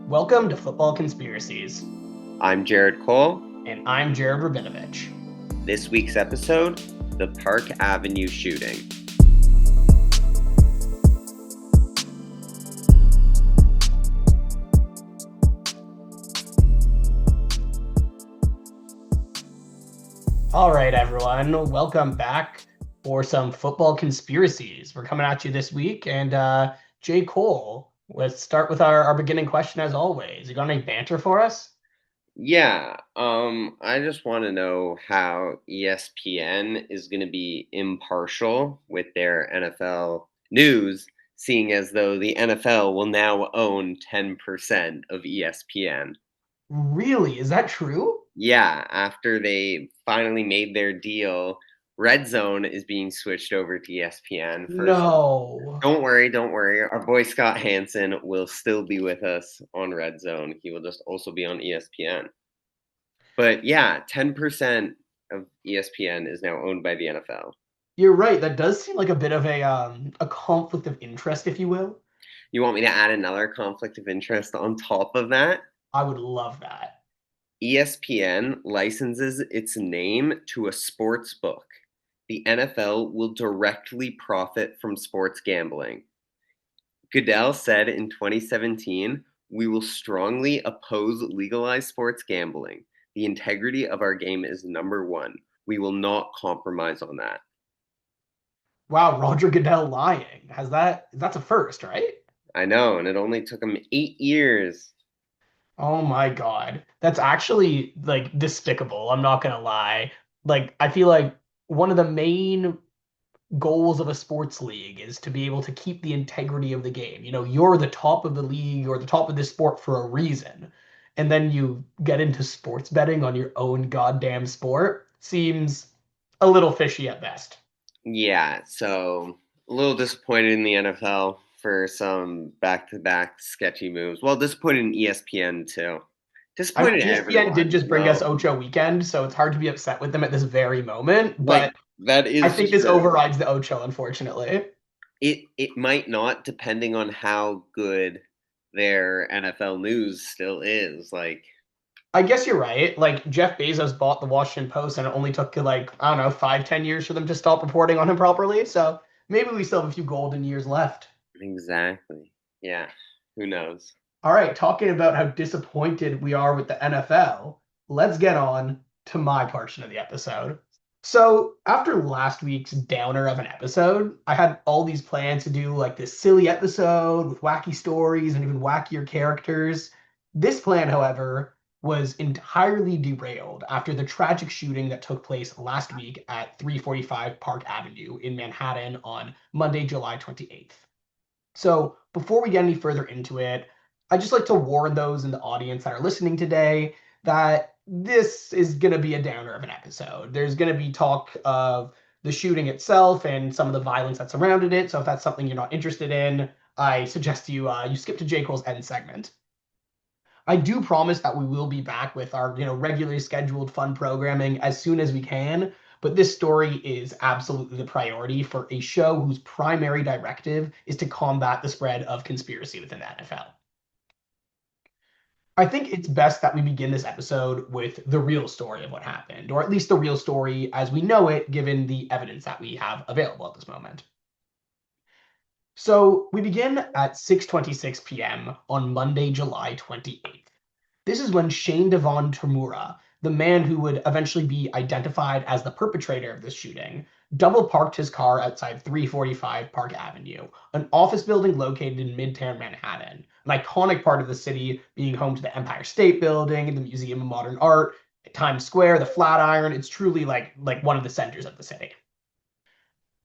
Welcome to Football Conspiracies, I'm Jared Cole. and I'm Jared Rabinovich. This week's episode, the Park Avenue shooting. All right, everyone, welcome back for some Football Conspiracies. We're coming at you this week, and Jay Cole, let's start with our beginning question as always. You got any banter for us? I just want to know how ESPN is going to be impartial with their NFL news, seeing as though the NFL will now own 10% of ESPN. Really? Is that true? Yeah, after they finally made their deal, Red Zone is being switched over to ESPN for some. No. Don't worry. Our boy Scott Hansen will still be with us on Red Zone. He will just also be on ESPN. But yeah, 10% of ESPN is now owned by the NFL. You're right. That does seem like a bit of a conflict of interest, if you will. You want me to add another conflict of interest on top of that? I would love that. ESPN licenses its name to a sports book. The NFL will directly profit from sports gambling. Goodell said in 2017, "We will strongly oppose legalized sports gambling. The integrity of our game is number one. We will not compromise on that." Wow, Roger Goodell lying. That's a first, right? I know, and it only took him 8 years. Oh my God. That's actually like despicable. I'm not gonna lie. Like, I feel like one of the main goals of a sports league is to be able to keep the integrity of the game. You know, you're the top of the league or the top of this sport for a reason. And then you get into sports betting on your own goddamn sport. Seems a little fishy at best. Yeah, so a little disappointed in the NFL for some back-to-back sketchy moves. Well, disappointed in ESPN too. I mean, Disappointed in ESPN did everyone. just bring us No, Ocho Weekend, so it's hard to be upset with them at this very moment. like But that I is think this true. overrides the Ocho, unfortunately. It might not, depending on how good their NFL news still is. Like, I guess you're right. Like Jeff Bezos bought the Washington Post, and it only took like I don't know 5, 10 years for them to stop reporting on him properly. So maybe we still have a few golden years left. exactly. Yeah, who knows? All right, talking about how disappointed we are with the NFL, let's get on to my portion of the episode. So after last week's downer of an episode, I had all these plans to do like this silly episode with wacky stories and even wackier characters. This plan, however, was entirely derailed after the tragic shooting that took place last week at 345 Park Avenue in Manhattan on Monday, July 28th. So before we get any further into it, I'd just like to warn those in the audience that are listening today that this is going to be a downer of an episode. There's going to be talk of the shooting itself and some of the violence that surrounded it. So if that's something you're not interested in, I suggest you skip to J. Cole's end segment. I do promise that we will be back with our regularly scheduled fun programming as soon as we can. But this story is absolutely the priority for a show whose primary directive is to combat the spread of conspiracy within the NFL. I think it's best that we begin this episode with the real story of what happened, or at least the real story as we know it, given the evidence that we have available at this moment. So we begin at 6:26 p.m. on Monday, July 28th. This is when Shane Devon Tamura, the man who would eventually be identified as the perpetrator of this shooting, double parked his car outside 345 Park Avenue, an office building located in Midtown Manhattan, an iconic part of the city being home to the Empire State Building, the Museum of Modern Art, Times Square, the Flatiron. It's truly like one of the centers of the city.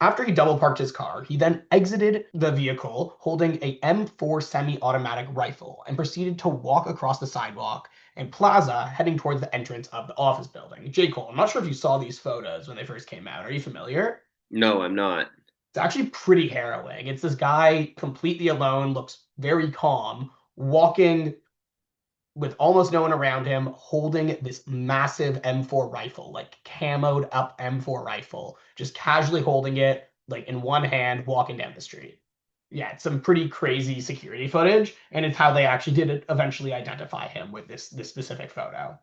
After he double parked his car, he then exited the vehicle holding a M4 semi-automatic rifle and proceeded to walk across the sidewalk and plaza heading towards the entrance of the office building. J. Cole, I'm not sure if you saw these photos when they first came out. Are you familiar? No, I'm not. It's actually pretty harrowing. It's this guy completely alone, looks very calm, walking with almost no one around him, holding this massive M4 rifle, like camoed up M4 rifle, just casually holding it, like in one hand, walking down the street. Yeah, it's some pretty crazy security footage, and it's how they actually did eventually identify him with this specific photo.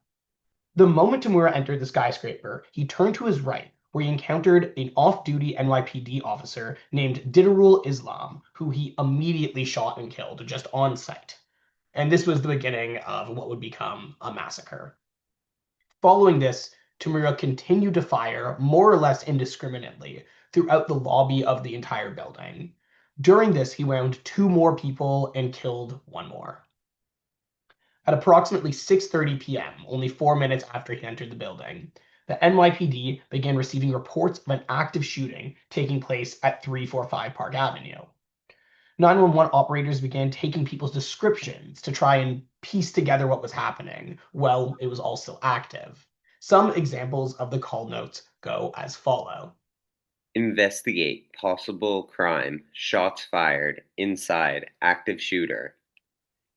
The moment Tamura entered the skyscraper, he turned to his right, where he encountered an off-duty NYPD officer named Dinarul Islam, who he immediately shot and killed just on sight. And this was the beginning of what would become a massacre. Following this, Tamura continued to fire more or less indiscriminately throughout the lobby of the entire building. During this, he wounded 2 more people and killed 1 more. At approximately 6:30 p.m., only 4 minutes after he entered the building, the NYPD began receiving reports of an active shooting taking place at 345 Park Avenue. 911 operators began taking people's descriptions to try and piece together what was happening while it was all still active. Some examples of the call notes go as follow. Investigate possible crime. Shots fired. Inside. Active shooter.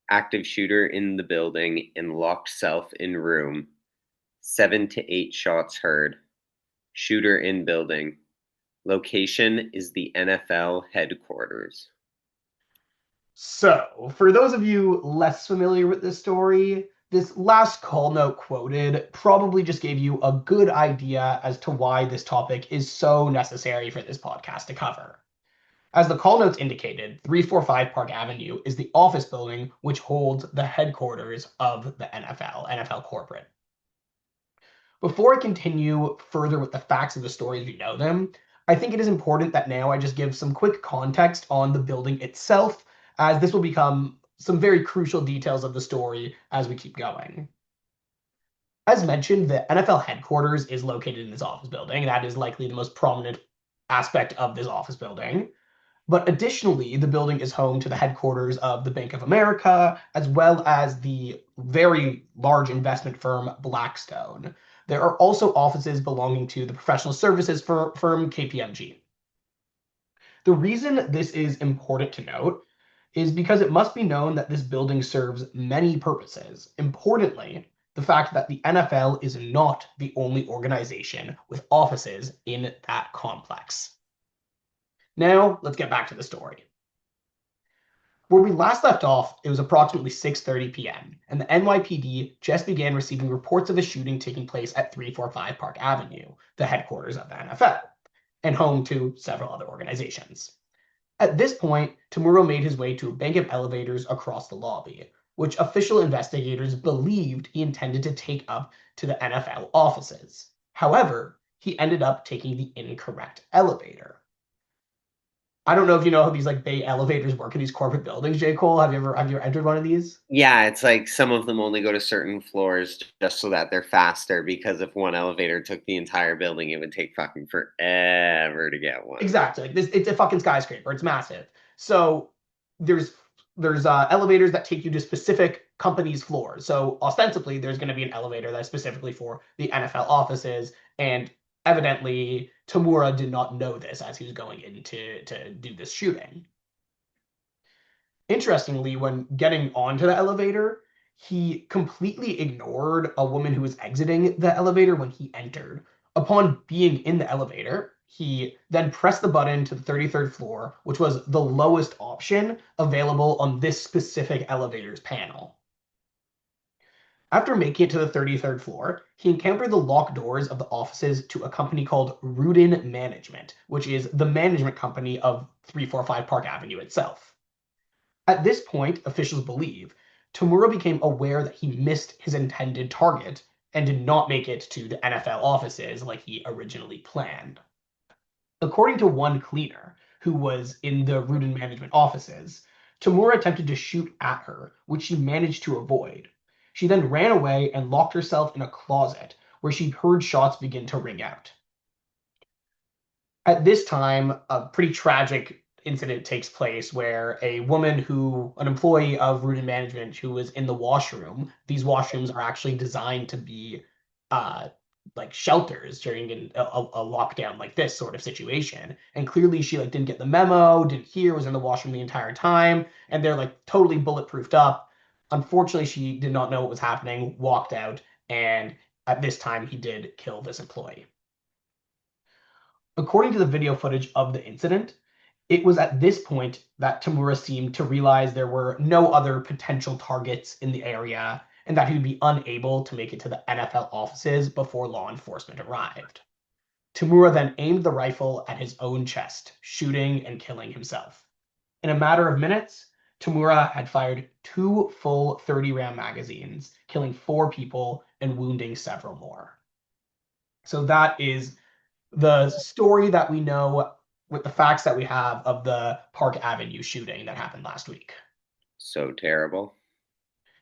Active shooter in the building and locked self in room. 7 to 8 shots heard. Shooter in building. Location is the NFL headquarters. So, for those of you less familiar with this story, this last call note quoted probably just gave you a good idea as to why this topic is so necessary for this podcast to cover. As the call notes indicated, 345 Park Avenue is the office building which holds the headquarters of the NFL corporate. Before I continue further with the facts of the story as we know them, I think it is important that now I just give some quick context on the building itself, as this will become some very crucial details of the story as we keep going. As mentioned, the NFL headquarters is located in this office building. That is likely the most prominent aspect of this office building. But additionally, the building is home to the headquarters of the Bank of America, as well as the very large investment firm Blackstone. There are also offices belonging to the professional services firm KPMG. The reason this is important to note is because it must be known that this building serves many purposes. Importantly, the fact that the NFL is not the only organization with offices in that complex. Now, let's get back to the story. Where we last left off, it was approximately 6:30 p.m., and the NYPD just began receiving reports of a shooting taking place at 345 Park Avenue, the headquarters of the NFL, and home to several other organizations. At this point, Tamura made his way to a bank of elevators across the lobby, which official investigators believed he intended to take up to the NFL offices. However, he ended up taking the incorrect elevator. I don't know if you know how these like bay elevators work in these corporate buildings, J. Cole. Have you ever entered one of these? Yeah, it's like some of them only go to certain floors just so that they're faster because if one elevator took the entire building, it would take fucking forever to get one. Exactly. Like this, it's a fucking skyscraper. It's massive. So there's there's elevators that take you to specific companies' floors. So ostensibly, there's going to be an elevator that's specifically for the NFL offices, and evidently Tamura did not know this as he was going in to do this shooting. Interestingly, when getting onto the elevator, he completely ignored a woman who was exiting the elevator when he entered. Upon being in the elevator, he then pressed the button to the 33rd floor, which was the lowest option available on this specific elevator's panel. After making it to the 33rd floor, he encountered the locked doors of the offices to a company called Rudin Management, which is the management company of 345 Park Avenue itself. At this point, officials believe, Tamura became aware that he missed his intended target and did not make it to the NFL offices like he originally planned. According to one cleaner who was in the Rudin management offices, Tamura attempted to shoot at her, which she managed to avoid. She then ran away and locked herself in a closet where she heard shots begin to ring out. At this time, a pretty tragic incident takes place where an employee of Rudin Management, who was in the washroom, these washrooms are actually designed to be uh, like shelters during a lockdown like this sort of situation. And clearly she like didn't get the memo, didn't hear, was in the washroom the entire time, and they're like totally bulletproofed up. Unfortunately, she did not know what was happening, walked out, and at this time he did kill this employee. According to the video footage of the incident, It was at this point that Tamura seemed to realize there were no other potential targets in the area and that he would be unable to make it to the NFL offices before law enforcement arrived. Tamura then aimed the rifle at his own chest, shooting and killing himself. In a matter of minutes, Tamura had fired two full 30-round magazines, killing four people and wounding several more. So that is the story that we know with the facts that we have of the Park Avenue shooting that happened last week. So terrible.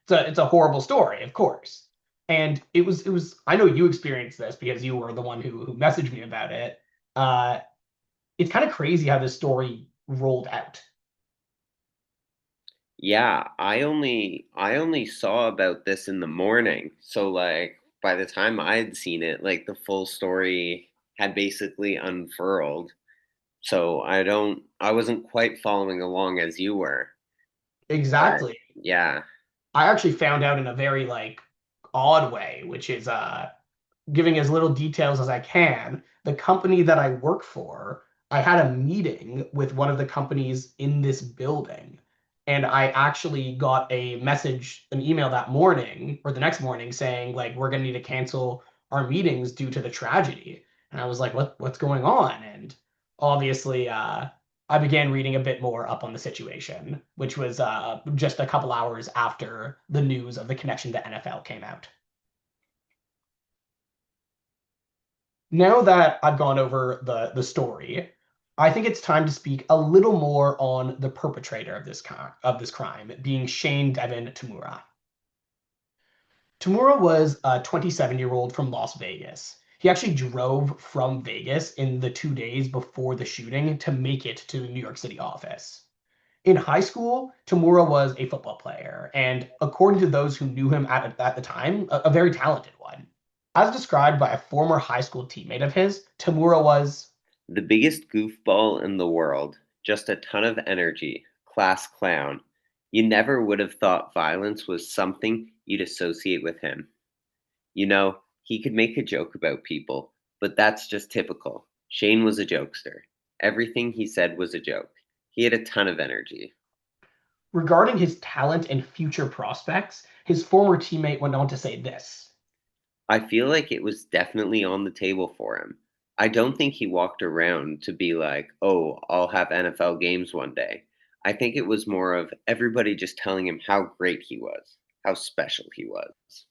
It's a horrible story, of course. And it was I know you experienced this because you were the one who messaged me about it. Uh, it's kind of crazy how this story rolled out. Yeah, I only saw about this in the morning. So like by the time I had seen it, like the full story had basically unfurled. So I wasn't quite following along as you were. But Exactly. yeah, I actually found out in a very odd way, which is giving as little details as I can. The company that I work for, I had a meeting with one of the companies in this building, and I actually got a message, an email that morning or the next morning saying like we're gonna need to cancel our meetings due to the tragedy. And I was like, what's going on? And obviously, I began reading a bit more up on the situation, which was just a couple hours after the news of the connection to NFL came out. Now that I've gone over the story, I think it's time to speak a little more on the perpetrator of this crime, being Shane Devin Tamura. Tamura was a 27-year-old from Las Vegas. He actually drove from Vegas in the 2 days before the shooting to make it to the New York City office. In high school, Tamura was a football player, and according to those who knew him at the time, a very talented one. As described by a former high school teammate of his, Tamura was the biggest goofball in the world, just a ton of energy, class clown. You never would have thought violence was something you'd associate with him. He could make a joke about people, but that's just typical. Shane was a jokester. Everything he said was a joke. He had a ton of energy. regarding his talent and future prospects, his former teammate went on to say this. I feel like it was definitely on the table for him. I don't think he walked around to be like, oh, I'll have NFL games one day. I think it was more of everybody just telling him how great he was, how special he was.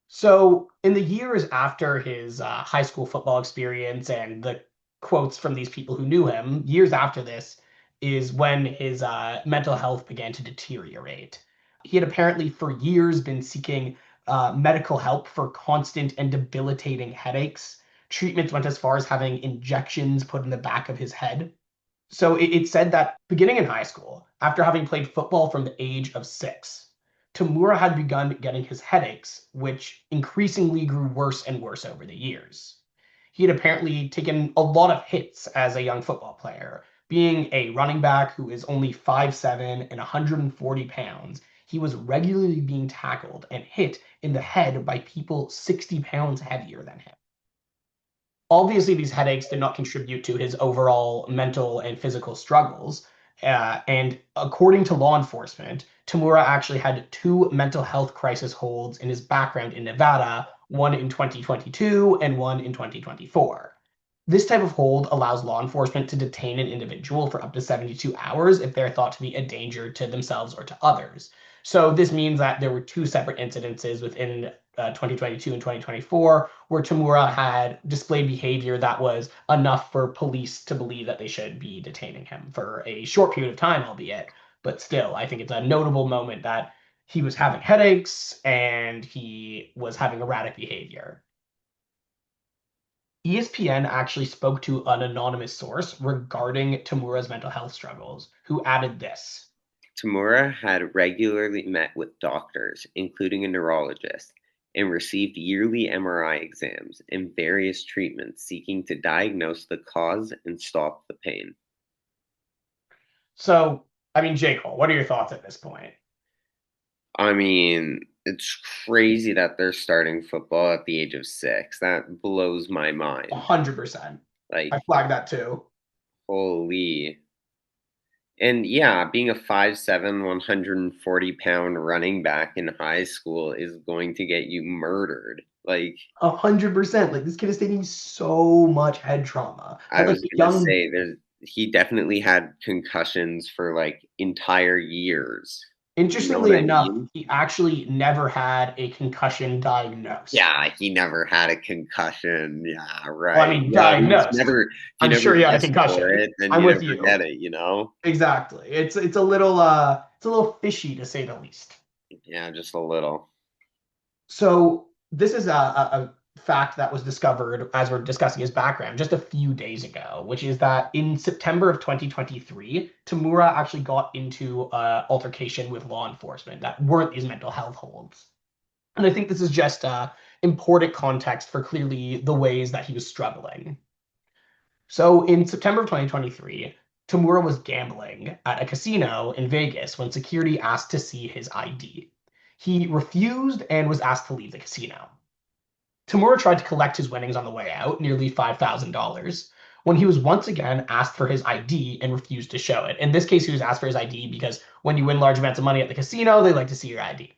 So, in the years after his high school football experience and the quotes from these people who knew him, years after this is when his mental health began to deteriorate. He had apparently for years been seeking medical help for constant and debilitating headaches. Treatments went as far as having injections put in the back of his head. So it said that beginning in high school, after having played football from the age of 6, Tamura had begun getting his headaches, which increasingly grew worse and worse over the years. He had apparently taken a lot of hits as a young football player. Being a running back who is only 5'7" and 140 pounds, he was regularly being tackled and hit in the head by people 60 pounds heavier than him. Obviously, these headaches did not contribute to his overall mental and physical struggles. And according to law enforcement, Tamura actually had two mental health crisis holds in his background in Nevada, one in 2022 and one in 2024. This type of hold allows law enforcement to detain an individual for up to 72 hours if they're thought to be a danger to themselves or to others. So this means that there were two separate incidences within 2022 and 2024 where Tamura had displayed behavior that was enough for police to believe that they should be detaining him for a short period of time, albeit. But still, I think it's a notable moment that he was having headaches and he was having erratic behavior. ESPN actually spoke to an anonymous source regarding Tamura's mental health struggles, who added this. Tamura had regularly met with doctors, including a neurologist, and received yearly MRI exams and various treatments seeking to diagnose the cause and stop the pain. So, I mean, J. Cole, what are your thoughts at this point? I mean, it's crazy that they're starting football at the age of 6. That blows my mind. 100%. Like, I flagged that too. holy. And yeah, being a 5'7", 140-pound running back in high school is going to get you murdered. Like, 100%. Like this kid is taking so much head trauma. I At like was a gonna young say, he definitely had concussions for like entire years. You know what Interestingly I enough, mean? he actually never had a concussion diagnosed. Yeah, he never had a concussion. Yeah, Well, I right. mean, Well, diagnosed. if you I'm never sure he had a test for concussion. it, then I'm you with never you. get it, you know? Exactly. It's a little fishy to say the least. Yeah, just a little. So this is a fact that was discovered as we're discussing his background just a few days ago, which is that in September of 2023, Tamura actually got into altercation with law enforcement that weren't his mental health holds. And I think this is just important context for clearly the ways that he was struggling. So in September of 2023, Tamura was gambling at a casino in Vegas when security asked to see his ID. He refused and was asked to leave the casino. Tamura tried to collect his winnings on the way out, nearly $5,000, when he was once again asked for his ID and refused to show it. In this case, he was asked for his ID because when you win large amounts of money at the casino, they like to see your ID.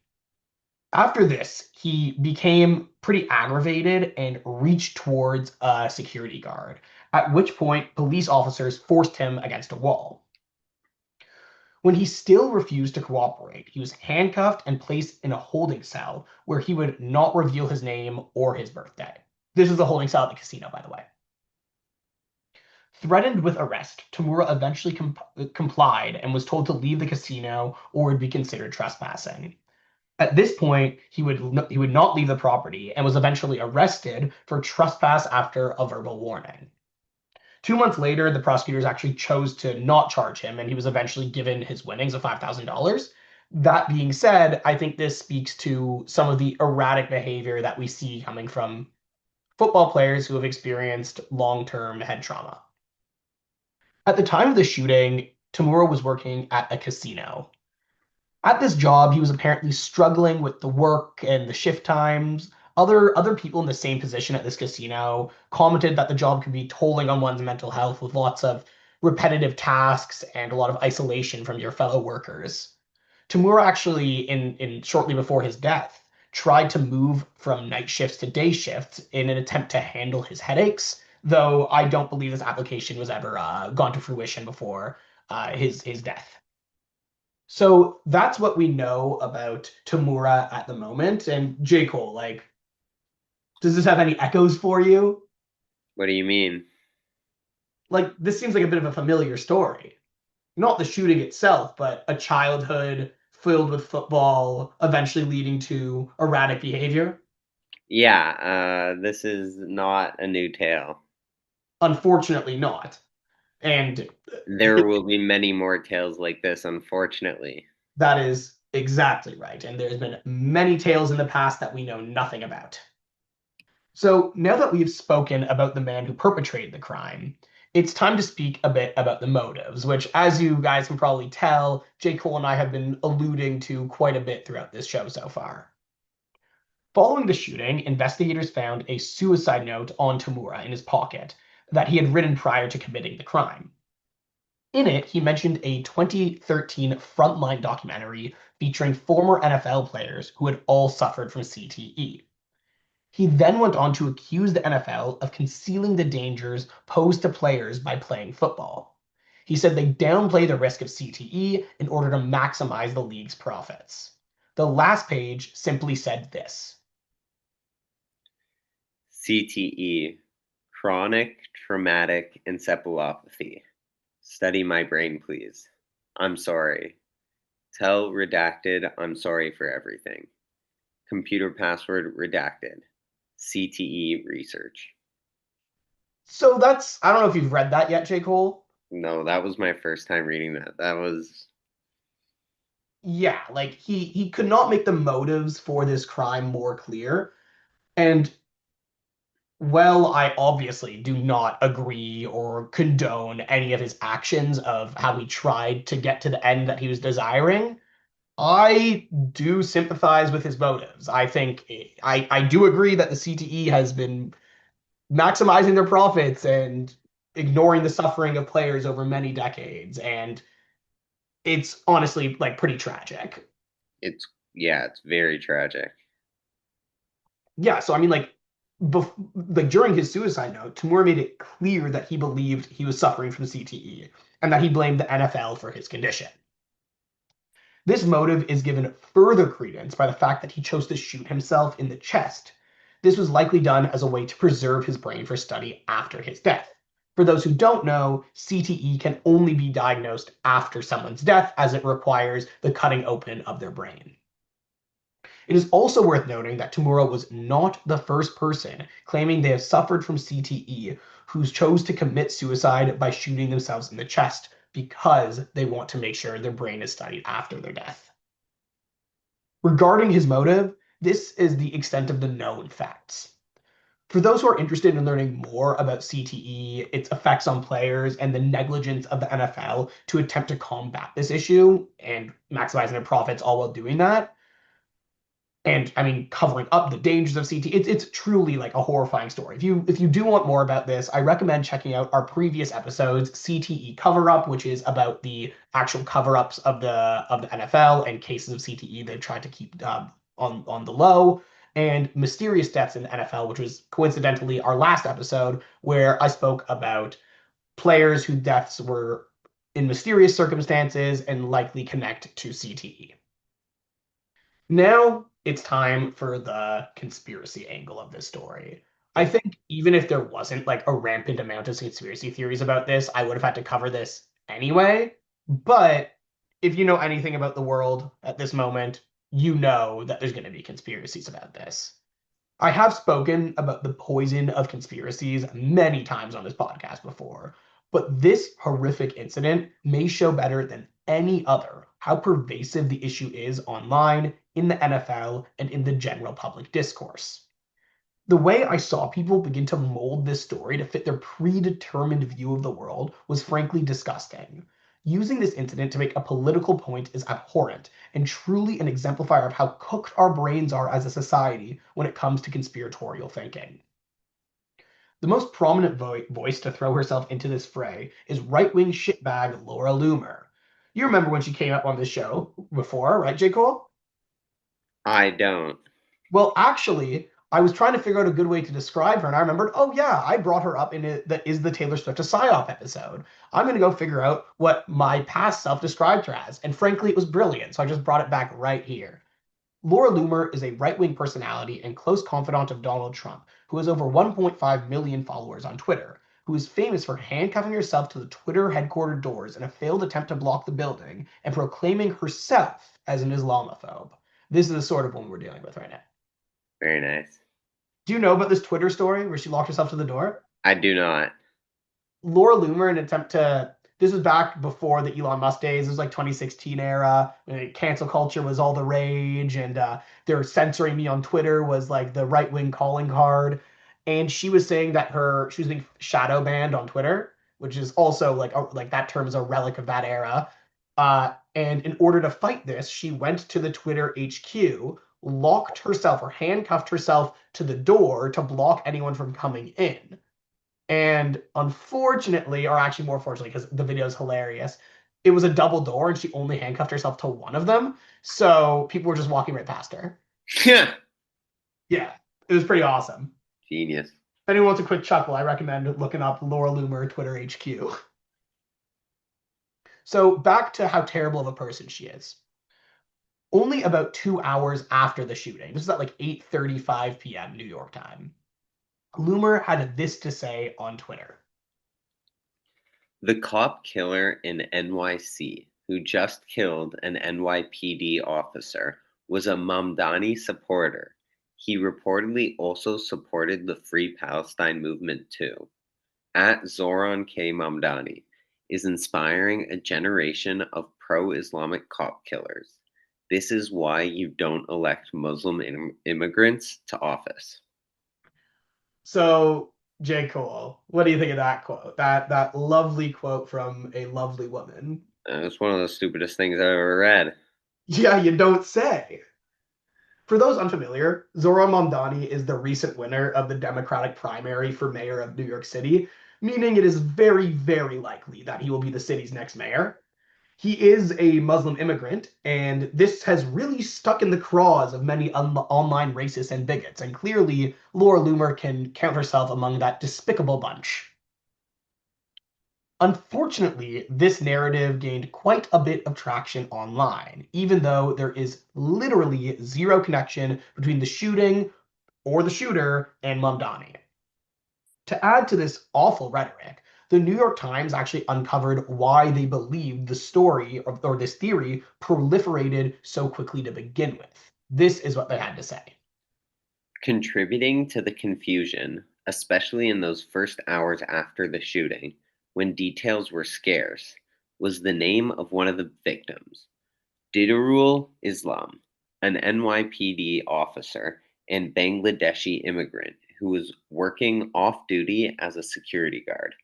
After this, he became pretty aggravated and reached towards a security guard, at which point police officers forced him against a wall. When he still refused to cooperate, he was handcuffed and placed in a holding cell where he would not reveal his name or his birthday. This is the holding cell at the casino, by the way. Threatened with arrest, Tamura eventually complied and was told to leave the casino or would be considered trespassing. At this point, he would not leave the property and was eventually arrested for trespass after a verbal warning. 2 months later, the prosecutors actually chose to not charge him, and he was eventually given his winnings of $5,000. That being said, I think this speaks to some of the erratic behavior that we see coming from football players who have experienced long-term head trauma. At the time of the shooting, Tamura was working at a casino. At this job, he was apparently struggling with the work and the shift times. Other people in the same position at this casino commented that the job could be tolling on one's mental health with lots of repetitive tasks and a lot of isolation from your fellow workers. Tamura actually, in shortly before his death, tried to move from night shifts to day shifts in an attempt to handle his headaches, though I don't believe this application was ever gone to fruition before his death. So that's what we know about Tamura at the moment. And J. Cole, like, does this have any echoes for you? What do you mean? Like, this seems like a bit of a familiar story. Not the shooting itself, but a childhood filled with football, eventually leading to erratic behavior. Yeah, this is not a new tale. Unfortunately, not. And There will be many more tales like this, unfortunately. that is exactly right. And there's been many tales in the past that we know nothing about. So now that we've spoken about the man who perpetrated the crime, it's time to speak a bit about the motives, which, as you guys can probably tell, J. Cole and I have been alluding to quite a bit throughout this show so far. Following the shooting, investigators found a suicide note on Tamura in his pocket that he had written prior to committing the crime. In it, he mentioned a 2013 Frontline documentary featuring former NFL players who had all suffered from CTE. He then went on to accuse the NFL of concealing the dangers posed to players by playing football. He said they downplay the risk of CTE in order to maximize the league's profits. The last page simply said this. CTE, chronic traumatic encephalopathy. Study my brain, please. I'm sorry. Tell redacted I'm sorry for everything. Computer password redacted. CTE research. So I don't know if you've read that yet, J. Cole. No, that was my first time reading that. That was Yeah, like he could not make the motives for this crime more clear. And well, I obviously do not agree or condone any of his actions of how he tried to get to the end that he was desiring. I do sympathize with his motives. I think I do agree that the CTE has been maximizing their profits and ignoring the suffering of players over many decades. And it's honestly like pretty tragic. It's yeah, it's very tragic. Yeah, so I mean, like during his suicide note, Tamura made it clear that he believed he was suffering from CTE and that he blamed the NFL for his condition. This motive is given further credence by the fact that he chose to shoot himself in the chest. This was likely done as a way to preserve his brain for study after his death. For those who don't know, CTE can only be diagnosed after someone's death, as it requires the cutting open of their brain. It is also worth noting that Tamura was not the first person claiming they have suffered from CTE who chose to commit suicide by shooting themselves in the chest because they want to make sure their brain is studied after their death. Regarding his motive, this is the extent of the known facts. For those who are interested in learning more about CTE, its effects on players, and the negligence of the NFL to attempt to combat this issue and maximizing their profits all while doing that, and I mean covering up the dangers of CTE, it's truly like a horrifying story. If you do want more about this, I recommend checking out our previous episodes, CTE Cover Up, which is about the actual cover-ups of the NFL and cases of CTE they've tried to keep on the low, and Mysterious Deaths in the NFL, which was coincidentally our last episode where I spoke about players whose deaths were in mysterious circumstances and likely connect to CTE. Now it's time for the conspiracy angle of this story. I think even if there wasn't like a rampant amount of conspiracy theories about this, I would have had to cover this anyway. But if you know anything about the world at this moment, you know that there's going to be conspiracies about this. I have spoken about the poison of conspiracies many times on this podcast before, but this horrific incident may show better than any other how pervasive the issue is online, in the NFL, and in the general public discourse. The way I saw people begin to mold this story to fit their predetermined view of the world was frankly disgusting. Using this incident to make a political point is abhorrent and truly an exemplifier of how cooked our brains are as a society when it comes to conspiratorial thinking. The most prominent voice to throw herself into this fray is right-wing shitbag Laura Loomer. You remember when she came up on this show before, right, J. Cole? I don't. Well, actually, I was trying to figure out a good way to describe her, and I remembered, oh yeah, I brought her up in it that is the Taylor Swift a psyop episode. I'm gonna go figure out what my past self described her as, and frankly, it was brilliant, so I just brought it back right here. Laura Loomer is a right-wing personality and close confidant of Donald Trump, who has over 1.5 million followers on Twitter, who is famous for handcuffing herself to the Twitter headquarters doors in a failed attempt to block the building and proclaiming herself as an Islamophobe. This is the sort of one we're dealing with right now. Very nice. Do you know about this Twitter story where she locked herself to the door? I do not. Laura Loomer, in an attempt to, this was back before the Elon Musk days. It was like 2016 era. When cancel culture was all the rage, and they're censoring me on Twitter was like the right wing calling card. And she was saying that she was being shadow banned on Twitter, which is also like that term is a relic of that era. And in order to fight this, she went to the Twitter HQ, locked herself or handcuffed herself to the door to block anyone from coming in. And unfortunately, or actually more fortunately, because the video is hilarious, it was a double door and she only handcuffed herself to one of them. So people were just walking right past her. Yeah. Yeah, it was pretty awesome. Genius. If anyone wants a quick chuckle, I recommend looking up Laura Loomer Twitter HQ. So back to how terrible of a person she is. Only about 2 hours after the shooting, this is at like 8:35 p.m. New York time, Loomer had this to say on Twitter. The cop killer in NYC who just killed an NYPD officer was a Mamdani supporter. He reportedly also supported the Free Palestine movement too. At Zoran K. Mamdani is inspiring a generation of pro-Islamic cop killers. This is why you don't elect Muslim immigrants to office. So, J. Cole, what do you think of that quote? That lovely quote from a lovely woman. It's one of the stupidest things I've ever read. Yeah, you don't say. For those unfamiliar, Zoran Mamdani is the recent winner of the Democratic primary for mayor of New York City, meaning it is very, very likely that he will be the city's next mayor. He is a Muslim immigrant, and this has really stuck in the craws of many online racists and bigots. And clearly, Laura Loomer can count herself among that despicable bunch. Unfortunately, this narrative gained quite a bit of traction online, even though there is literally zero connection between the shooting or the shooter and Mamdani. To add to this awful rhetoric, the New York Times actually uncovered why they believed the story or this theory proliferated so quickly to begin with. This is what they had to say. Contributing to the confusion, especially in those first hours after the shooting, when details were scarce, was the name of one of the victims, Didarul Islam, an NYPD officer and Bangladeshi immigrant who was working off duty as a security guard.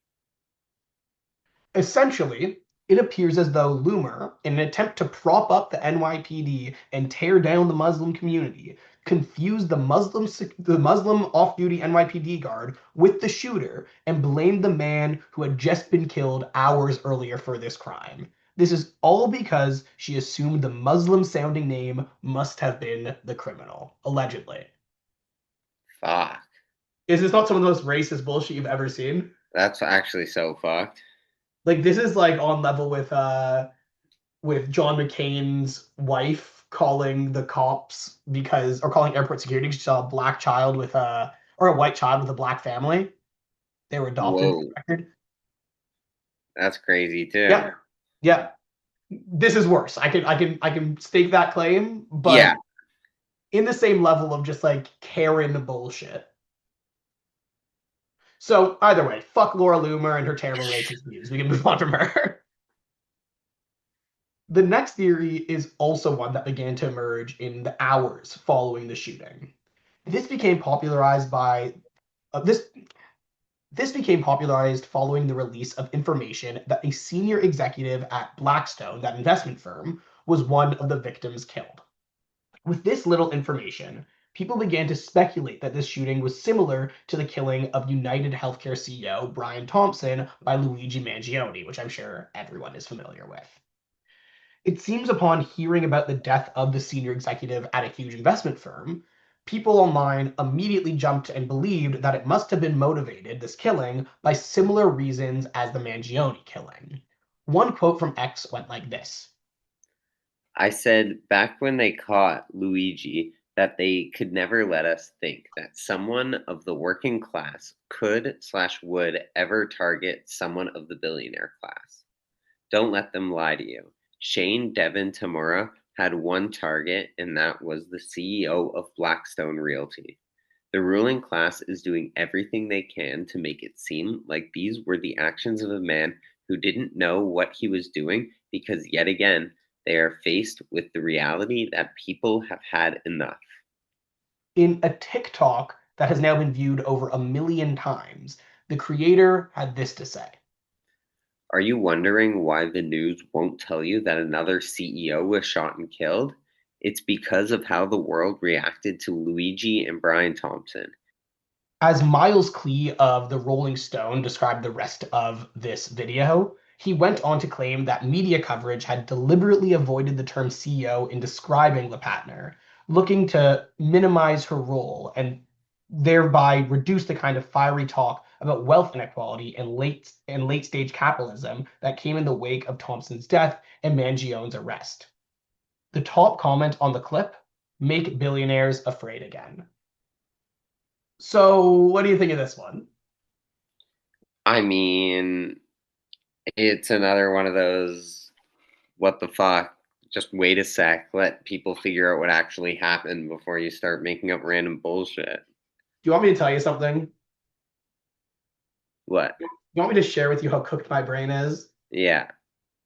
Essentially, it appears as though Loomer, in an attempt to prop up the NYPD and tear down the Muslim community, confused the Muslim off-duty NYPD guard with the shooter and blamed the man who had just been killed hours earlier for this crime. This is all because she assumed the Muslim-sounding name must have been the criminal, allegedly. Fuck. Is this not some of the most racist bullshit you've ever seen? That's actually so fucked. Like this is like on level with John McCain's wife calling the cops because, or calling airport security because she saw a black child with a, or a white child with a black family. They were adopted for Whoa. the record. That's crazy too. Yeah, yeah. This is worse. I can stake that claim, Yeah. but in the same level of just like Karen bullshit. So either way, fuck Laura Loomer and her terrible racist views. We can move on from her. The next theory is also one that began to emerge in the hours following the shooting. This became popularized by this this became popularized following the release of information that a senior executive at Blackstone, that investment firm, was one of the victims killed. With this little information, people began to speculate that this shooting was similar to the killing of United Healthcare CEO Brian Thompson by Luigi Mangione, which I'm sure everyone is familiar with. It seems upon hearing about the death of the senior executive at a huge investment firm, people online immediately jumped and believed that it must have been motivated, this killing, by similar reasons as the Mangione killing. One quote from X went like this. I said back when they caught Luigi that they could never let us think that someone of the working class could/would ever target someone of the billionaire class. Don't let them lie to you. Shane Devon Tamura had one target, and that was the CEO of Blackstone Realty. The ruling class is doing everything they can to make it seem like these were the actions of a man who didn't know what he was doing because, yet again, they are faced with the reality that people have had enough. In a TikTok that has now been viewed over 1 million times, the creator had this to say. Are you wondering why the news won't tell you that another CEO was shot and killed? It's because of how the world reacted to Luigi and Brian Thompson. As Miles Klee of the Rolling Stone described the rest of this video, he went on to claim that media coverage had deliberately avoided the term CEO in describing LePatner, looking to minimize her role and thereby reduce the kind of fiery talk about wealth inequality and late stage capitalism that came in the wake of Thompson's death and Mangione's arrest. The top comment on the clip: "Make billionaires afraid again." So, what do you think of this one? I mean, it's another one of those, what the fuck? Just wait a sec, let people figure out what actually happened before you start making up random bullshit. Do you want me to tell you something? What? You want me to share with you how cooked my brain is? Yeah.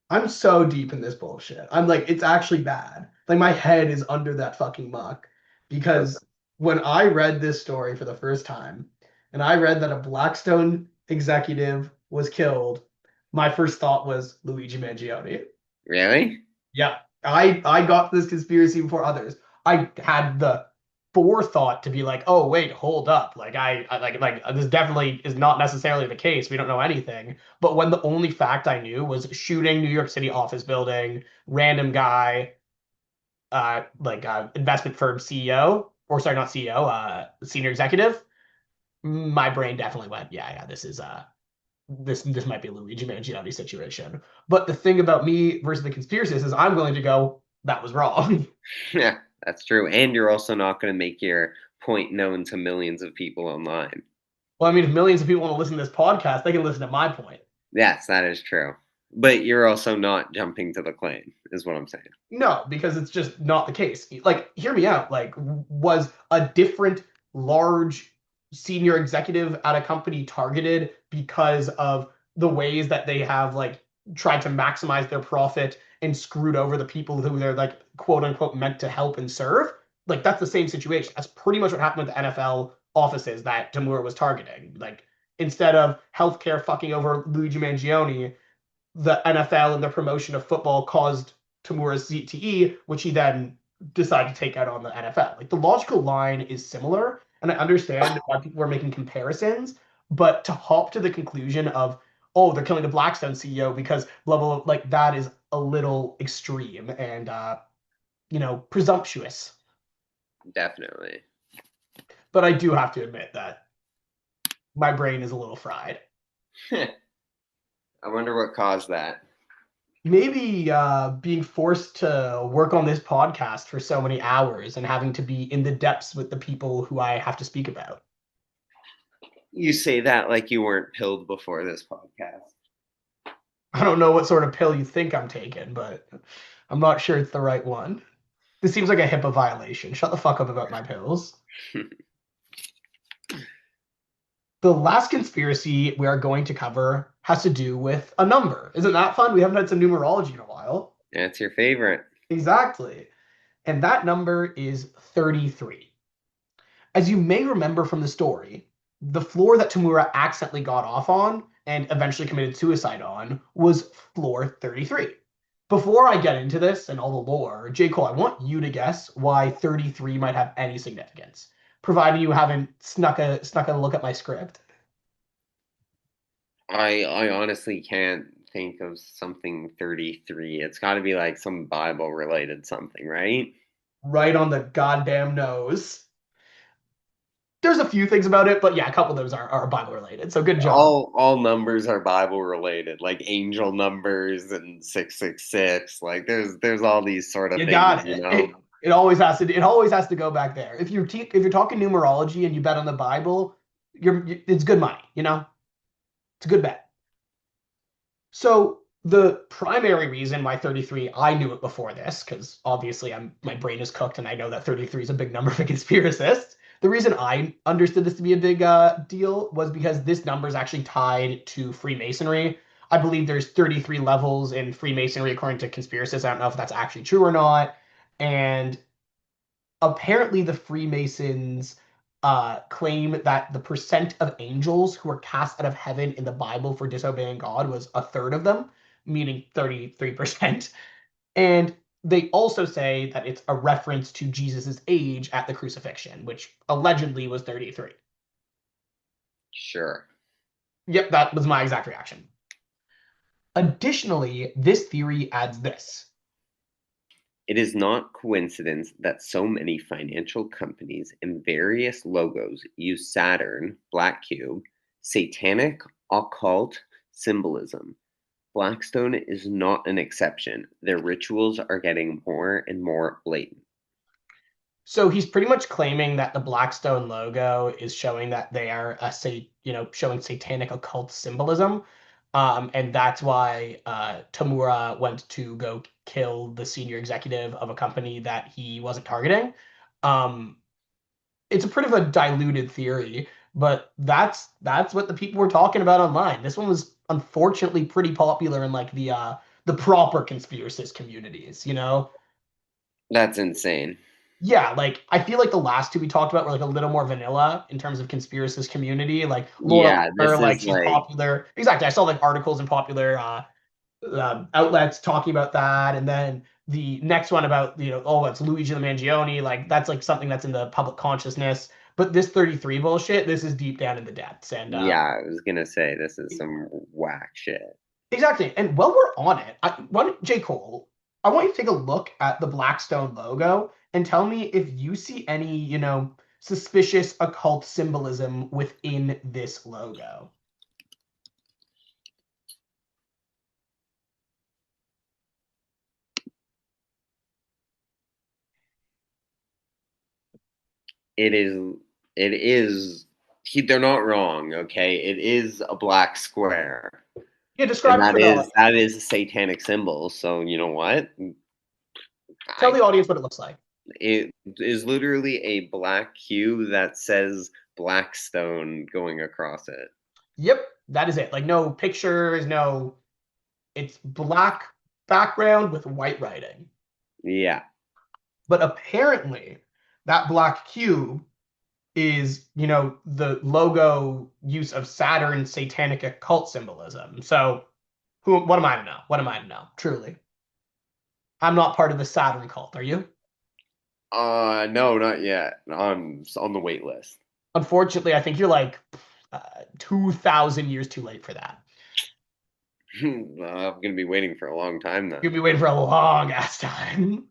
I'm so deep in this bullshit. I'm like, it's actually bad. Like, my head is under that fucking muck. Because when I read this story for the first time, and I read that a Blackstone executive was killed, my first thought was Luigi Mangione. Really? Yeah. I got this conspiracy before others. I had the forethought to be like, oh wait, hold up, like like this definitely is not necessarily the case. We don't know anything. But when the only fact I knew was shooting New York City office building, random guy, investment firm CEO, or sorry, not CEO, senior executive, my brain definitely went, yeah, this is this might be a Luigi Mangione situation. But the thing about me versus the conspiracists is I'm willing to go, that was wrong. Yeah, that's true. And you're also not going to make your point known to millions of people online. Well, I mean, if millions of people want to listen to this podcast, they can listen to my point. Yes, that is true. But you're also not jumping to the claim, is what I'm saying. No, because it's just not the case. Like, hear me out. Like, was a different large senior executive at a company targeted because of the ways that they have like tried to maximize their profit and screwed over the people who they're like quote unquote meant to help and serve? Like, that's the same situation. That's pretty much what happened with the NFL offices that Tamura was targeting. Like, instead of healthcare fucking over Luigi Mangione, the NFL and the promotion of football caused Tamura's ZTE, which he then decided to take out on the NFL. Like the logical line is similar, and I understand why people are making comparisons, but to hop to the conclusion of, oh, they're killing the Blackstone CEO because blah blah, blah, like that is a little extreme and presumptuous. Definitely. But I do have to admit that my brain is a little fried. I wonder what caused that. Maybe being forced to work on this podcast for so many hours and having to be in the depths with the people who I have to speak about. You say that like you weren't pilled before this podcast. I don't know what sort of pill you think I'm taking, but I'm not sure it's the right one. This seems like a HIPAA violation. Shut the fuck up about my pills. The last conspiracy we are going to cover has to do with a number. Isn't that fun? We haven't had some numerology in a while. That's your favorite. Exactly. And that number is 33. As you may remember from the story, the floor that Tamura accidentally got off on and eventually committed suicide on was floor 33. Before I get into this and all the lore, J. Cole, I want you to guess why 33 might have any significance, provided you haven't snuck a look at my script. I honestly can't think of something 33. It's got to be like some Bible related something, right? Right on the goddamn nose. There's a few things about it, but yeah, a couple of those are Bible related. So good job. All numbers are Bible related, like angel numbers and 666. Like there's all these sort of You things, got it. It always has to. It always has to go back there. If you're talking numerology and you bet on the Bible, it's good money. It's a good bet. So the primary reason why 33, I knew it before this because obviously my brain is cooked and I know that 33 is a big number for conspiracists. The reason I understood this to be a big deal was because this number is actually tied to Freemasonry. I believe there's 33 levels in Freemasonry according to conspiracists. I don't know if that's actually true or not. And apparently the Freemasons claim that the percent of angels who were cast out of heaven in the Bible for disobeying God was a third of them, meaning 33%. And they also say that it's a reference to Jesus's age at the crucifixion, which allegedly was 33. Sure. Yep, that was my exact reaction. Additionally, this theory adds this. It is not coincidence that so many financial companies and various logos use Saturn, Black Cube, satanic occult symbolism. Blackstone is not an exception. Their rituals are getting more and more blatant. So he's pretty much claiming that the Blackstone logo is showing that they are showing satanic occult symbolism. And that's why Tamura went to go kill the senior executive of a company that he wasn't targeting. Um, it's a pretty of a diluted theory, but that's what the people were talking about online. This one was unfortunately pretty popular in like the proper conspiracist communities. That's insane. Yeah, like I feel like the last two we talked about were like a little more vanilla in terms of conspiracist community. Like Laura Yeah, Loomer, this like is she's like popular. Exactly. I saw like articles in popular outlets talking about that, and then The next one about, oh, it's Luigi the Mangione, like that's like something that's in the public consciousness. But this 33 bullshit, this is deep down in the depths. And Yeah, I was gonna say this is some whack shit. exactly. And while we're on it, J. Cole, I want you to take a look at the Blackstone logo and tell me if you see any, suspicious occult symbolism within this logo. It is. It is. They're not wrong. Okay, it is a black square, Yeah, and describe it for the audience. that is a satanic symbol. So you know what? Tell I the audience what it looks like. It is literally a black cube that says Blackstone going across it. Yep, that is it. Like no pictures, no. It's black background with white writing. Yeah. But apparently, that black cube is, the logo use of Saturn satanic occult symbolism. So, what am I to know? What am I to know? Truly. I'm not part of the Saturn cult, are you? No, not yet. On the wait list. Unfortunately, I think you're like 2,000 years too late for that. I'm gonna be waiting for a long time then. You'll be waiting for a long ass time.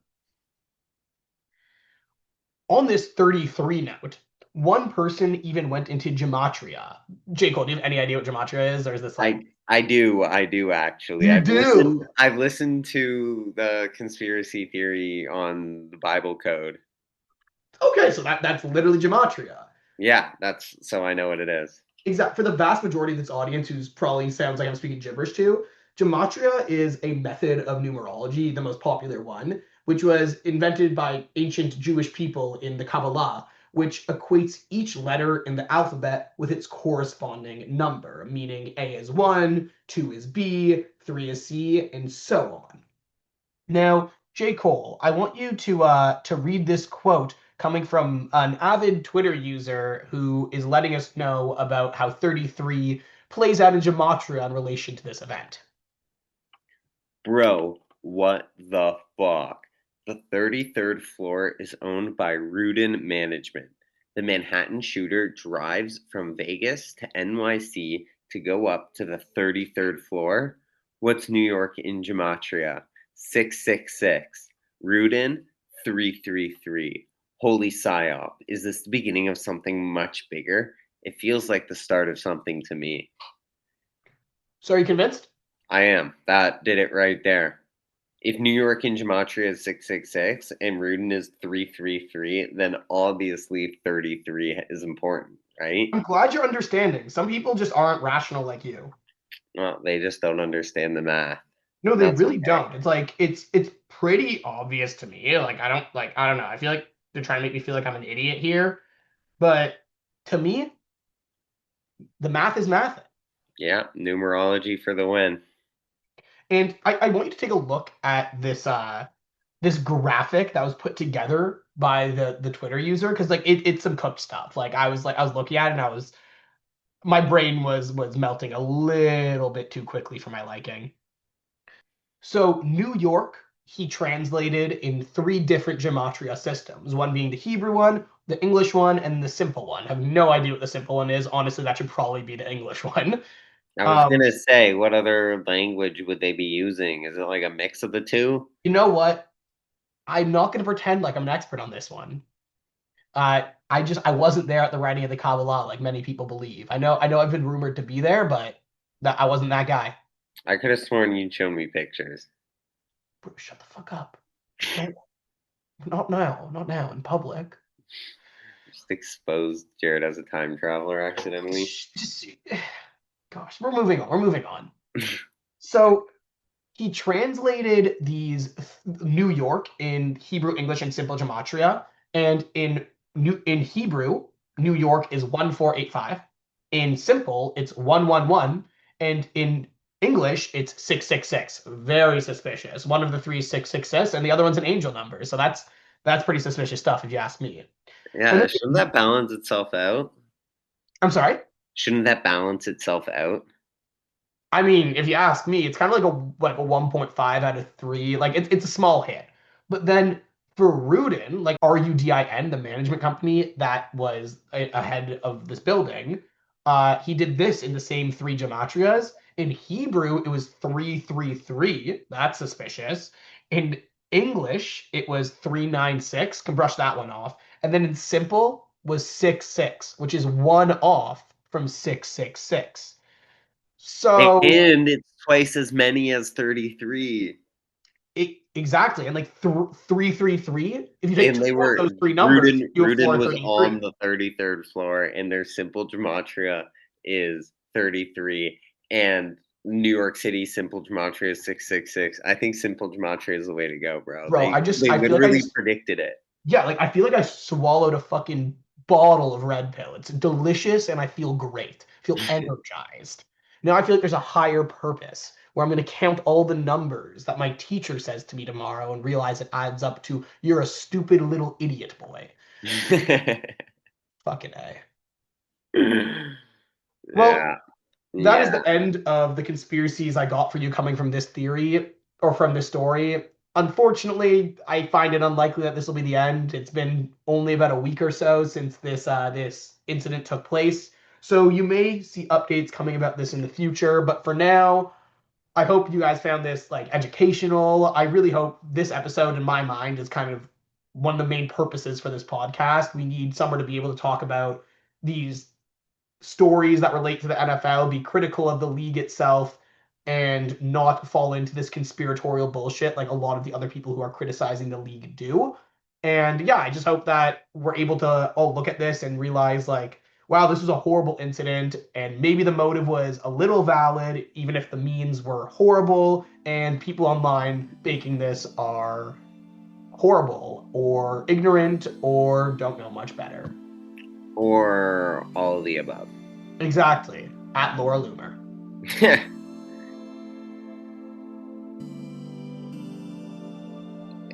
On this 33 note, one person even went into gematria. J. Cole, do you have any idea what gematria is? Or is this like I do actually. you do? I've listened to the conspiracy theory on the Bible code. Okay, so that's literally gematria. Yeah, that's so I know what it is. Exactly. For the vast majority of this audience, who's probably sounds like I'm speaking gibberish to, gematria is a method of numerology, the most popular one, which was invented by ancient Jewish people in the Kabbalah, which equates each letter in the alphabet with its corresponding number, meaning A is 1, 2 is B, 3 is C, and so on. Now, J. Cole, I want you to read this quote coming from an avid Twitter user who is letting us know about how 33 plays out in gematria in relation to this event. Bro, what the fuck? The 33rd floor is owned by Rudin Management. The Manhattan shooter drives from Vegas to NYC to go up to the 33rd floor. What's New York in gematria? 666. Rudin, 333. Holy psyop. Is this the beginning of something much bigger? It feels like the start of something to me. So are you convinced? I am. That did it right there. If New York in gematria is 666 and Rudin is 333, then obviously 33 is important, right? I'm glad you're understanding. Some people just aren't rational like you. Well, they just don't understand the math. No, they That's really okay. don't. It's like it's pretty obvious to me. Like I don't know. I feel like they're trying to make me feel like I'm an idiot here, but to me, the math is math. Yeah, numerology for the win. And I want you to take a look at this graphic that was put together by the Twitter user because like it's some cooked stuff. Like I was looking at it and my brain was melting a little bit too quickly for my liking. So New York, he translated in three different gematria systems, one being the Hebrew one, the English one, and the simple one. I have no idea what the simple one is. Honestly, that should probably be the English one. I was Um, gonna say, what other language would they be using? Is it like a mix of the two? you know what? I'm not going to pretend like I'm an expert on this one. I wasn't there at the writing of the Kabbalah like many people believe. I know I've been rumored to be there, but that I wasn't that guy. I could have sworn you'd show me pictures. Bro, shut the fuck up. Don't, not now in public. Just exposed Jared as a time traveler accidentally. Just, gosh, we're moving on. We're moving on. So he translated these New York in Hebrew, English, and simple gematria. And in Hebrew, New York is 1485. In simple, it's 111. And in English, it's 666. Very suspicious. One of the three is 666, and the other one's an angel number. So that's pretty suspicious stuff, if you ask me. And Yeah, shouldn't then, that balance itself out? I'm sorry. Shouldn't that balance itself out? I mean, if you ask me, it's kind of like a 1.5 out of 3. Like it's a small hit. But then for Rudin, like RUDIN, the management company that was ahead of this building, he did this in the same three gematrias. In Hebrew, it was 333. That's suspicious. In English, it was 396. Can brush that one off. And then in simple was 66, which is one off from 666. So And it's twice as many as 33. exactly, and like 333. If you take And two they of were those three numbers, Rudin. you have Rudin was 433. on the 33rd floor, and their simple gematria is 33, and New York City simple gematria is 666. I think simple gematria is the way to go, bro. Bro, They I feel like literally predicted it. yeah, like I feel like I swallowed a fucking bottle of red pill. It's delicious and I feel great. I feel energized. Now I feel like there's a higher purpose where I'm going to count all the numbers that my teacher says to me tomorrow and realize it adds up to you're a stupid little idiot boy. Fucking A. Well, Yeah, that is yeah. the end of the conspiracies I got for you coming from this theory or from this story. Unfortunately, I find it unlikely that this will be the end. It's been only about a week or so since this incident took place. So you may see updates coming about this in the future, but for now, I hope you guys found this like educational. I really hope this episode in my mind is kind of one of the main purposes for this podcast. We need somewhere to be able to talk about these stories that relate to the NFL, be critical of the league itself, and not fall into this conspiratorial bullshit like a lot of the other people who are criticizing the league do. And yeah, I just hope that we're able to all look at this and realize like, wow, this was a horrible incident, and maybe the motive was a little valid, even if the means were horrible, and people online baking this are horrible or ignorant or don't know much better. Or all of the above. Exactly. At Laura Loomer.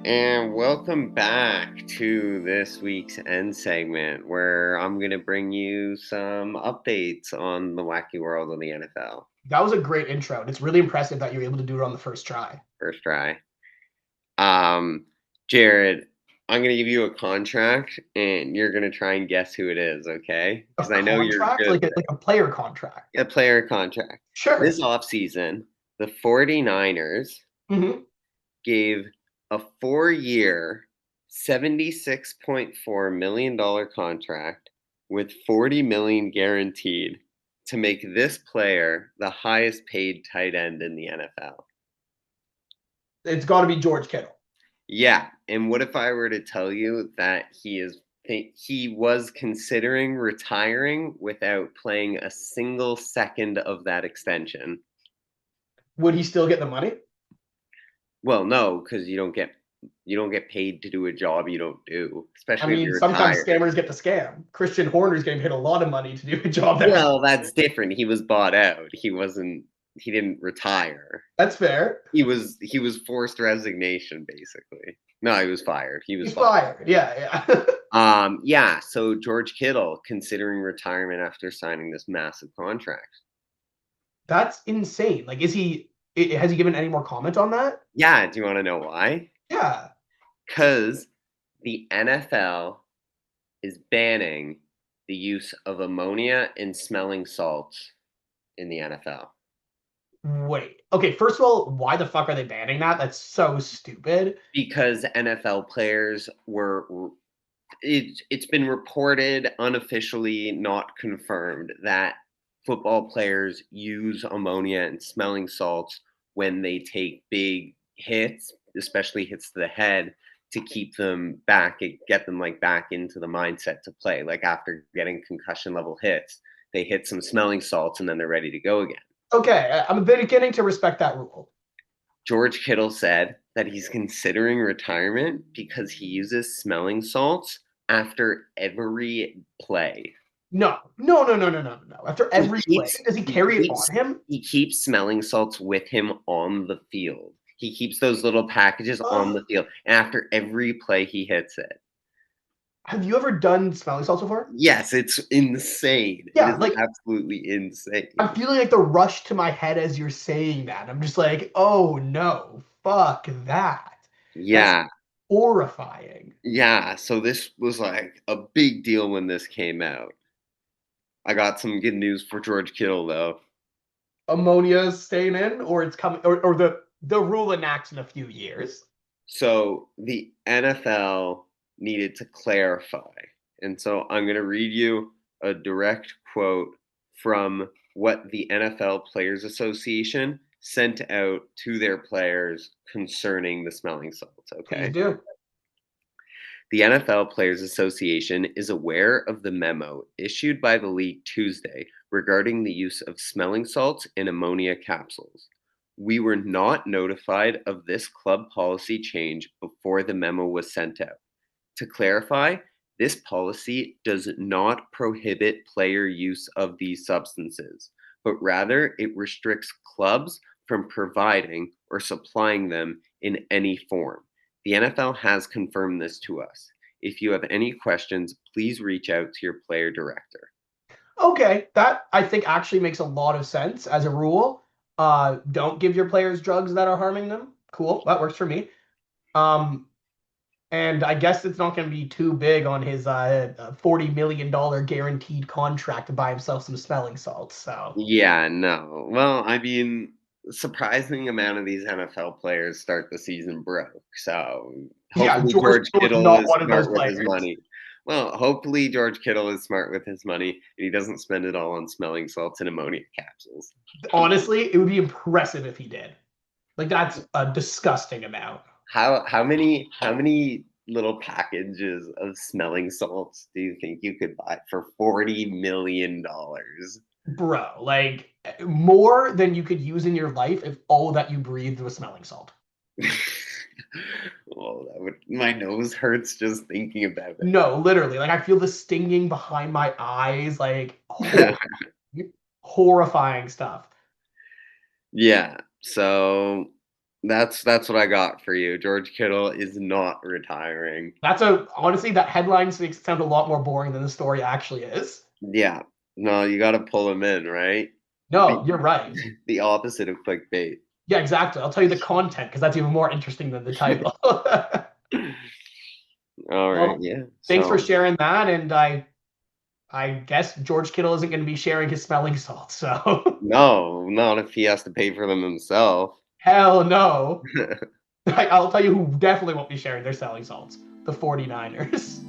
And welcome back to this week's end segment where I'm going to bring you some updates on the wacky world of the NFL. That was a great intro. And it's really impressive that you were able to do it on the first try. First try. Jared, I'm going to give you a contract and you're going to try and guess who it is, okay? A Because I know you're contract, good. like a player contract. A player contract. Sure. This offseason, the 49ers Hmm. gave a 4-year, $76.4 million contract with $40 million guaranteed to make this player the highest paid tight end in the NFL. It's got to be George Kittle. Yeah, and what if I were to tell you that he was considering retiring without playing a single second of that extension? Would he still get the money? Well, no, because you don't get paid to do a job you don't do, I especially if mean, you're sometimes retired. scammers get to scam. Christian Horner's getting paid a lot of money to do a job that. Well, that's different. He was bought out. He didn't retire. That's fair. He was forced resignation basically. No, he was fired. He was He's fired. fired. Yeah, yeah. Yeah, so George Kittle considering retirement after signing this massive contract. That's insane. Like, has he given any more comment on that? Yeah, do you want to know why? Yeah. Cuz the NFL is banning the use of ammonia and smelling salts in the NFL. Wait. Okay, first of all, why the fuck are they banning that? That's so stupid. Because NFL players it's been reported unofficially, not confirmed, that football players use ammonia and smelling salts when they take big hits, especially hits to the head, to keep them back, get them like back into the mindset to play. Like after getting concussion level hits, they hit some smelling salts and then they're ready to go again. Okay, I'm beginning to respect that rule. George Kittle said that he's considering retirement because he uses smelling salts after every play. No, no, no, no, no, no, no. After every play, does he carry it on him? He keeps smelling salts with him on the field. He keeps those little packages on the field. And after every play, he hits it. Have you ever done smelling salts before? Yes, it's insane. It Yeah, is like absolutely insane. I'm feeling like the rush to my head as you're saying that. I'm just like, oh no, fuck that. That's Yeah, horrifying. yeah. So this was like a big deal when this came out. I got some good news for George Kittle though. Ammonia's staying in, or it's coming, or the rule enacts in a few years. So the NFL needed to clarify. And so I'm going to read you a direct quote from what the NFL Players Association sent out to their players concerning the smelling salts. Please Okay. do. The NFL Players Association is aware of the memo issued by the league Tuesday regarding the use of smelling salts in ammonia capsules. We were not notified of this club policy change before the memo was sent out. To clarify, this policy does not prohibit player use of these substances, but rather it restricts clubs from providing or supplying them in any form. The NFL has confirmed this to us. If you have any questions, please reach out to your player director. Okay, that I think actually makes a lot of sense as a rule. Don't give your players drugs that are harming them. Cool, that works for me. Um, and I guess it's not going to be too big on his $40 million guaranteed contract to buy himself some smelling salts. So Yeah, no. Well, I mean, surprising amount of these NFL players start the season broke. So yeah, hopefully George George Kittle is Kittle not is one of those smart with his players. money. Well, hopefully George Kittle is smart with his money and he doesn't spend it all on smelling salts and ammonia capsules. Honestly, it would be impressive if he did. Like that's a disgusting amount. How many little packages of smelling salts do you think you could buy for $40 million? Bro, like more than you could use in your life if all that you breathed was smelling salt. Oh, my nose hurts just thinking about No, literally. Like I feel the stinging behind my eyes, like it. horrifying stuff. Yeah, so that's what I got for you. George Kittle is not retiring. That's a honestly that headline makes it sound a lot more boring than the story actually is. Yeah, no, you got to pull him in, right? No, The you're right. the opposite of clickbait. Yeah, exactly. I'll tell you the content because that's even more interesting than the title. All right, Well, yeah. thanks for So sharing that, and I guess George Kittle isn't going to be sharing his smelling salts, so no, not if he has to pay for them himself. hell no. I'll tell you who definitely won't be sharing their smelling salts. The 49ers.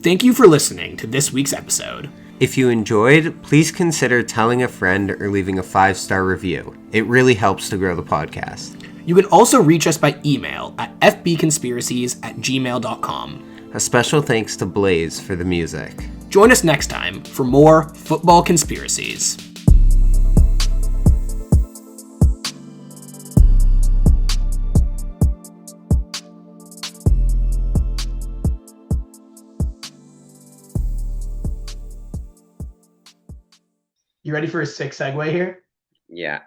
Thank you for listening to this week's episode. If you enjoyed, please consider telling a friend or leaving a 5-star review. It really helps to grow the podcast. You can also reach us by email at fbconspiracies@gmail.com. A special thanks to Blaze for the music. Join us next time for more football conspiracies. You ready for a sick segue here? Yeah.